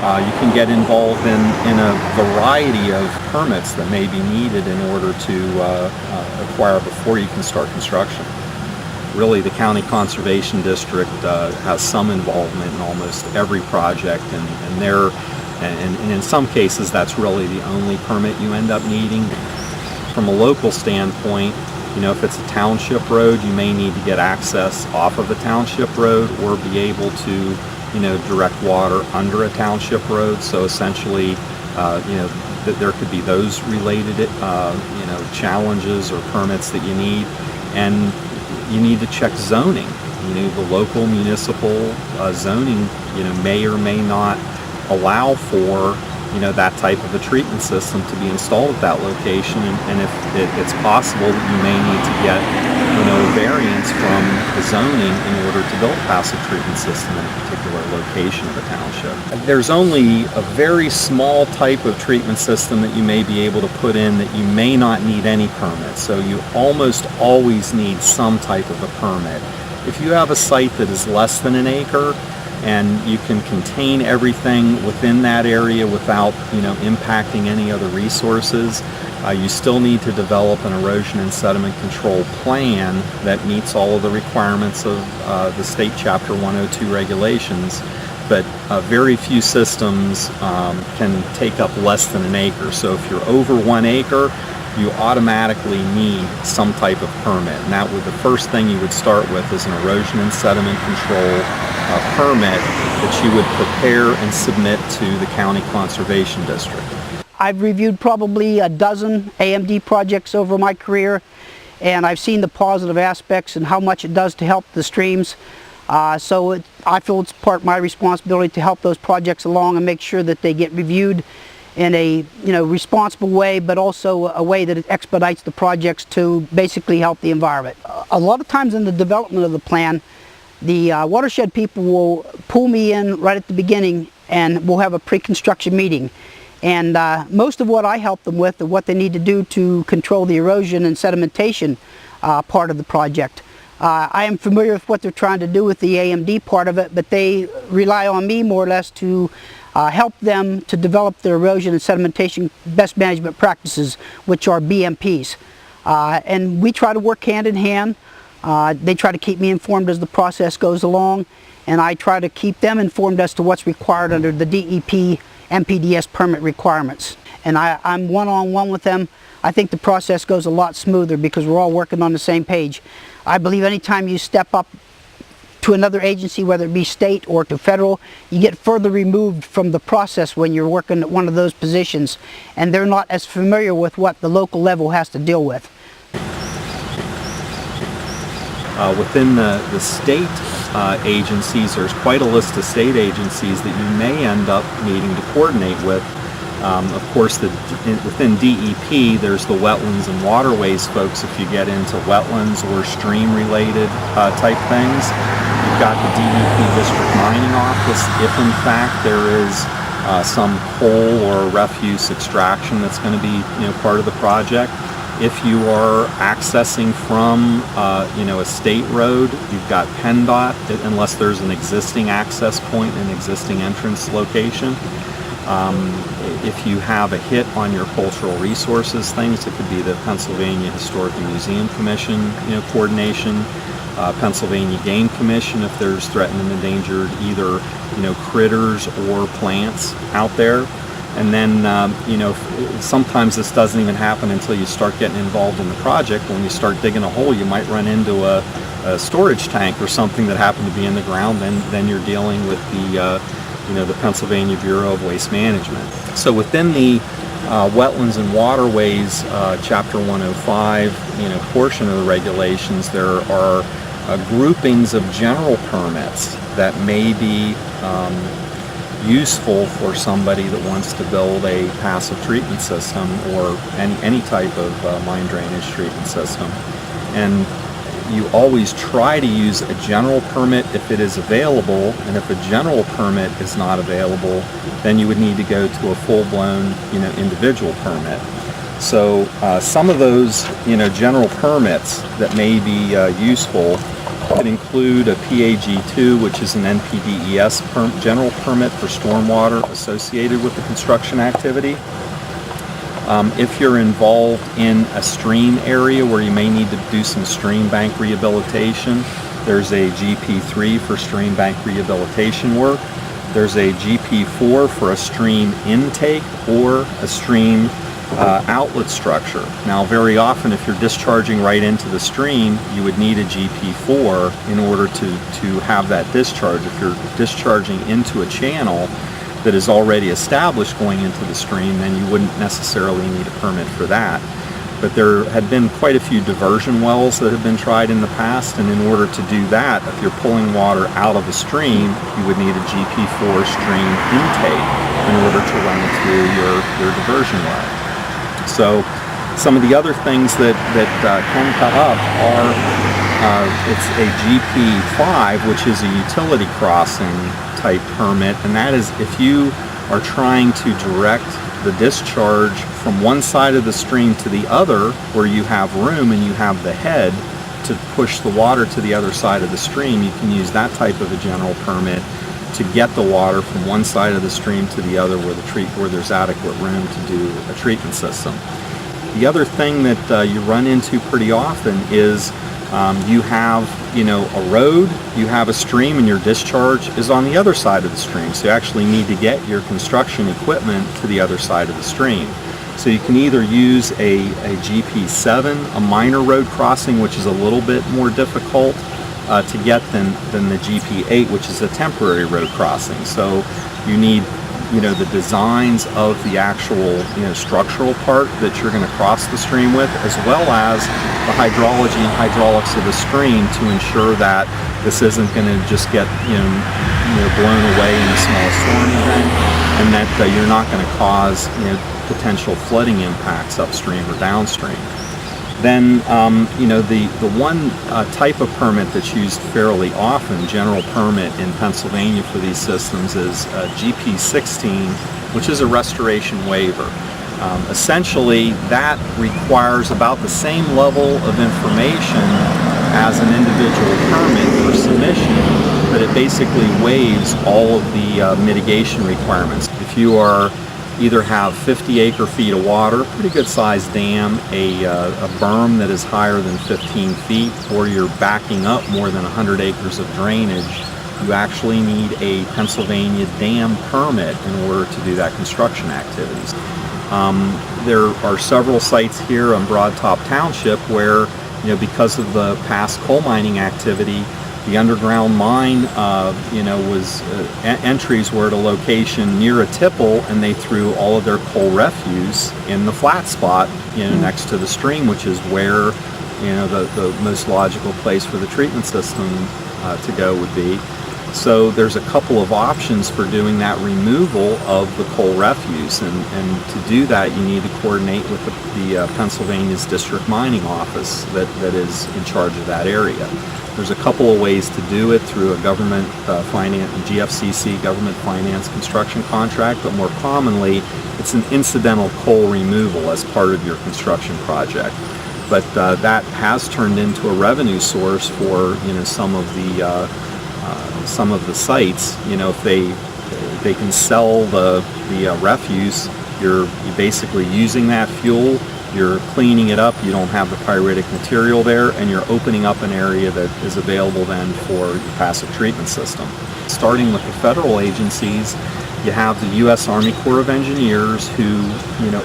You can get involved in a variety of permits that may be needed in order to acquire before you can start construction. Really, the County Conservation District has some involvement in almost every project, and in some cases that's really the only permit you end up needing. From a local standpoint, if it's a township road, you may need to get access off of a township road or be able to direct water under a township road. So essentially, there could be those related, challenges or permits that you need, and you need to check zoning. The local municipal zoning, may or may not allow for that type of a treatment system to be installed at that location, and if it's possible that you may need to get a variance from the zoning in order to build a passive treatment system in a particular location of a township. There's only a very small type of treatment system that you may be able to put in that you may not need any permit, so you almost always need some type of a permit. If you have a site that is less than an acre and you can contain everything within that area without impacting any other resources, you still need to develop an erosion and sediment control plan that meets all of the requirements of the state Chapter 102 regulations. But very few systems can take up less than an acre. So if you're over 1 acre, you automatically need some type of permit. And the first thing you would start with is an erosion and sediment control permit that you would prepare and submit to the County Conservation District. I've reviewed probably a dozen AMD projects over my career, and I've seen the positive aspects and how much it does to help the streams. I feel it's part of my responsibility to help those projects along and make sure that they get reviewed in a responsible way, but also a way that it expedites the projects to basically help the environment. A lot of times in the development of the plan, the watershed people will pull me in right at the beginning and we'll have a pre-construction meeting. And most of what I help them with are what they need to do to control the erosion and sedimentation part of the project. I am familiar with what they're trying to do with the AMD part of it, but they rely on me more or less to help them to develop their erosion and sedimentation best management practices, which are BMPs. And we try to work hand in hand. They try to keep me informed as the process goes along, and I try to keep them informed as to what's required under the DEP MPDS permit requirements. And I'm one-on-one with them. I think the process goes a lot smoother because we're all working on the same page. I believe anytime you step up to another agency, whether it be state or to federal, you get further removed from the process when you're working at one of those positions, and they're not as familiar with what the local level has to deal with. Within the state agencies, there's quite a list of state agencies that you may end up needing to coordinate with. Of course, within DEP, there's the wetlands and waterways folks if you get into wetlands or stream-related type things. You've got the DEP District Mining Office if in fact there is some coal or refuse extraction that's going to be part of the project. If you are accessing from a state road, you've got PennDOT, unless there's an existing access point, an existing entrance location. If you have a hit on your cultural resources things, it could be the Pennsylvania Historic and Museum Commission coordination, Pennsylvania Game Commission if there's threatened and endangered either critters or plants out there. And then sometimes this doesn't even happen until you start getting involved in the project. When you start digging a hole, you might run into a storage tank or something that happened to be in the ground. Then you're dealing with the Pennsylvania Bureau of Waste Management. So within the wetlands and waterways Chapter 105 portion of the regulations, there are groupings of general permits that may be useful for somebody that wants to build a passive treatment system or any type of mine drainage treatment system. And you always try to use a general permit if it is available, and if a general permit is not available, then you would need to go to a full-blown individual permit. So some of those, general permits that may be useful could include a PAG2, which is an NPDES general permit for stormwater associated with the construction activity. If you're involved in a stream area where you may need to do some stream bank rehabilitation, there's a GP3 for stream bank rehabilitation work. There's a GP4 for a stream intake or a stream outlet structure. Now, very often if you're discharging right into the stream, you would need a GP4 in order to have that discharge. If you're discharging into a channel that is already established going into the stream, then you wouldn't necessarily need a permit for that. But there had been quite a few diversion wells that have been tried in the past, and in order to do that, if you're pulling water out of a stream, you would need a GP4 stream intake in order to run it through your diversion well. So some of the other things that can come up are it's a GP5, which is a utility crossing type permit, and that is if you are trying to direct the discharge from one side of the stream to the other where you have room and you have the head to push the water to the other side of the stream, you can use that type of a general permit to get the water from one side of the stream to the other where there's adequate room to do a treatment system. The other thing that you run into pretty often is you have, a road, you have a stream, and your discharge is on the other side of the stream. So you actually need to get your construction equipment to the other side of the stream. So you can either use a GP7, a minor road crossing, which is a little bit more difficult to get than the GP8, which is a temporary road crossing. So you need the designs of the actual structural part that you're going to cross the stream with, as well as the hydrology and hydraulics of the stream to ensure that this isn't going to just get blown away in a small storm event, and that you're not going to cause potential flooding impacts upstream or downstream. Then the one type of permit that's used fairly often, general permit in Pennsylvania for these systems, is GP16, which is a restoration waiver. Essentially, that requires about the same level of information as an individual permit for submission, but it basically waives all of the mitigation requirements. If you either have 50 acre-feet of water, pretty good sized dam, a berm that is higher than 15 feet, or you're backing up more than 100 acres of drainage, you actually need a Pennsylvania dam permit in order to do that construction activities. There are several sites here on Broad Top Township where, because of the past coal mining activity, the underground mine, entries were at a location near a tipple, and they threw all of their coal refuse in the flat spot, next to the stream, which is where, the most logical place for the treatment system to go would be. So there's a couple of options for doing that removal of the coal refuse, and to do that you need to coordinate with the Pennsylvania's district mining office that is in charge of that area. There's a couple of ways to do it through a government finance, GFCC, government finance construction contract, but more commonly it's an incidental coal removal as part of your construction project. But that has turned into a revenue source for some of the sites. If they can sell the refuse, you're basically using that fuel, you're cleaning it up, you don't have the pyritic material there, and you're opening up an area that is available then for your passive treatment system. Starting with the federal agencies, you have the U.S. Army Corps of Engineers who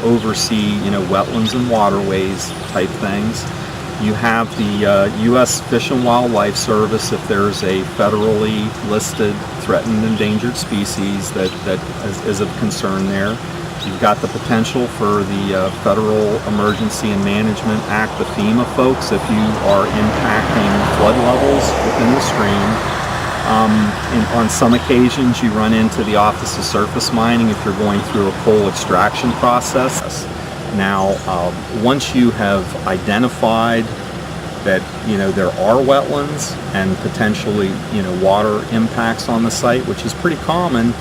oversee wetlands and waterways type things. You have the U.S. Fish and Wildlife Service if there's a federally listed threatened endangered species that is of concern there. You've got the potential for the Federal Emergency and Management Act, the FEMA folks, if you are impacting flood levels within the stream. On some occasions you run into the Office of Surface Mining if you're going through a coal extraction process. Now, once you have identified that there are wetlands and potentially water impacts on the site, which is pretty common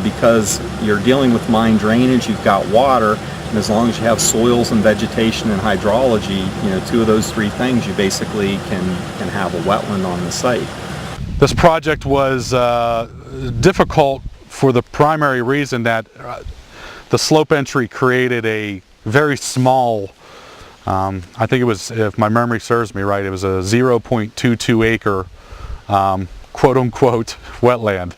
because you're dealing with mine drainage, you've got water, And as long as you have soils and vegetation and hydrology, two of those three things, you basically can have a wetland on the site. This project was difficult for the primary reason that the slope entry created a very small, I think it was, if my memory serves me right, it was a 0.22 acre quote-unquote wetland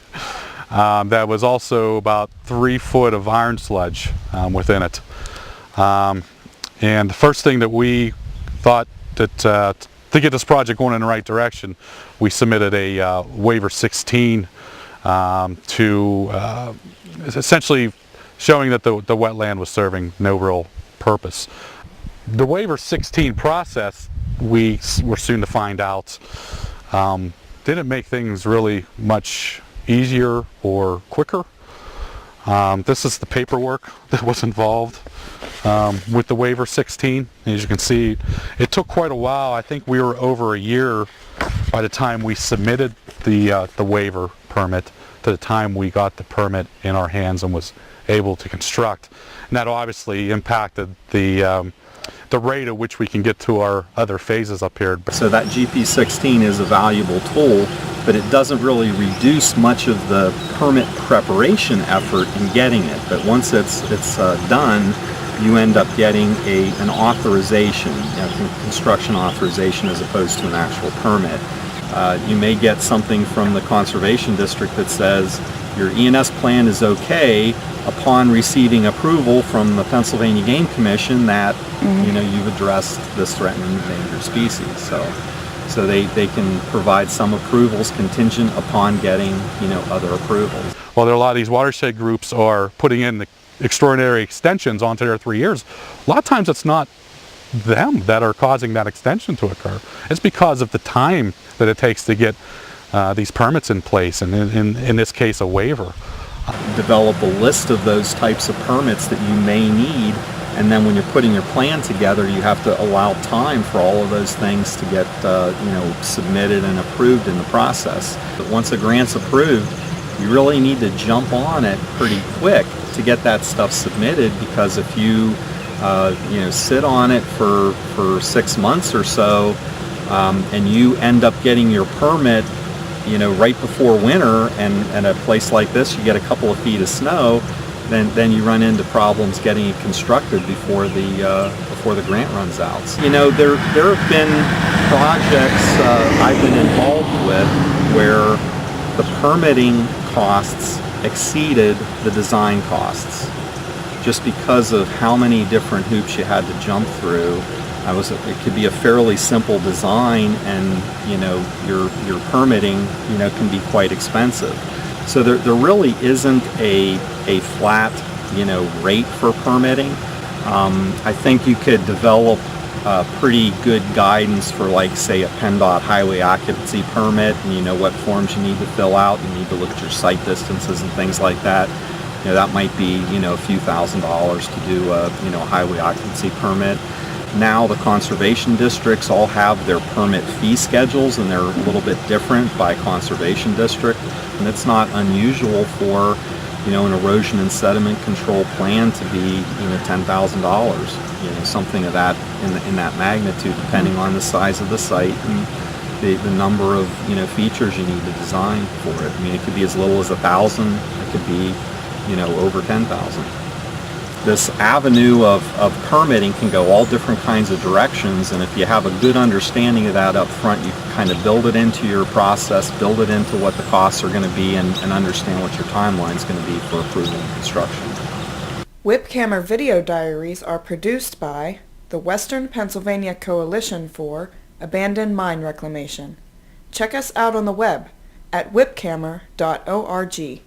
that was also about 3 foot of iron sludge within it. And the first thing that we thought that to get this project going in the right direction, we submitted a waiver 16 to essentially showing that the wetland was serving no real purpose. The waiver 16 process, we were soon to find out, didn't make things really much easier or quicker. This is the paperwork that was involved with the waiver 16. As you can see, it took quite a while. I think we were over a year by the time we submitted the waiver permit to the time we got the permit in our hands and was able to construct. And that obviously impacted the rate at which we can get to our other phases up here. So that GP16 is a valuable tool, but it doesn't really reduce much of the permit preparation effort in getting it. But once it's done, you end up getting an authorization, construction authorization, as opposed to an actual permit. You may get something from the Conservation District that says your E&S plan is okay upon receiving approval from the Pennsylvania Game Commission that you've addressed this threatened and endangered species. So they can provide some approvals contingent upon getting other approvals. Well, there are a lot of these watershed groups are putting in the extraordinary extensions onto their 3 years. A lot of times it's not them that are causing that extension to occur. It's because of the time that it takes to get these permits in place, and in this case a waiver. Develop a list of those types of permits that you may need, and then when you're putting your plan together, you have to allow time for all of those things to get submitted and approved in the process. But once a grant's approved, you really need to jump on it pretty quick to get that stuff submitted, because if you sit on it for 6 months or so, and you end up getting your permit right before winter, and a place like this you get a couple of feet of snow, then you run into problems getting it constructed before the grant runs out. There have been projects I've been involved with where the permitting costs exceeded the design costs, just because of how many different hoops you had to jump through. It could be a fairly simple design, and your permitting can be quite expensive. So there really isn't a flat rate for permitting. I think you could develop pretty good guidance for, like, say, a PennDOT highway occupancy permit, and what forms you need to fill out. You need to look at your site distances and things like that. That might be a few $1,000s to do a highway occupancy permit. Now the conservation districts all have their permit fee schedules, and they're a little bit different by conservation district, and it's not unusual for an erosion and sediment control plan to be $10,000, something of that in that magnitude, depending on the size of the site and the number of features you need to design for it. I mean, it could be as little as 1,000. It could be over 10,000. This avenue of permitting can go all different kinds of directions, and if you have a good understanding of that up front, you can kind of build it into your process, build it into what the costs are going to be, and understand what your timeline is going to be for approval and construction. Whipcammer video diaries are produced by the Western Pennsylvania Coalition for Abandoned Mine Reclamation. Check us out on the web at whipcammer.org.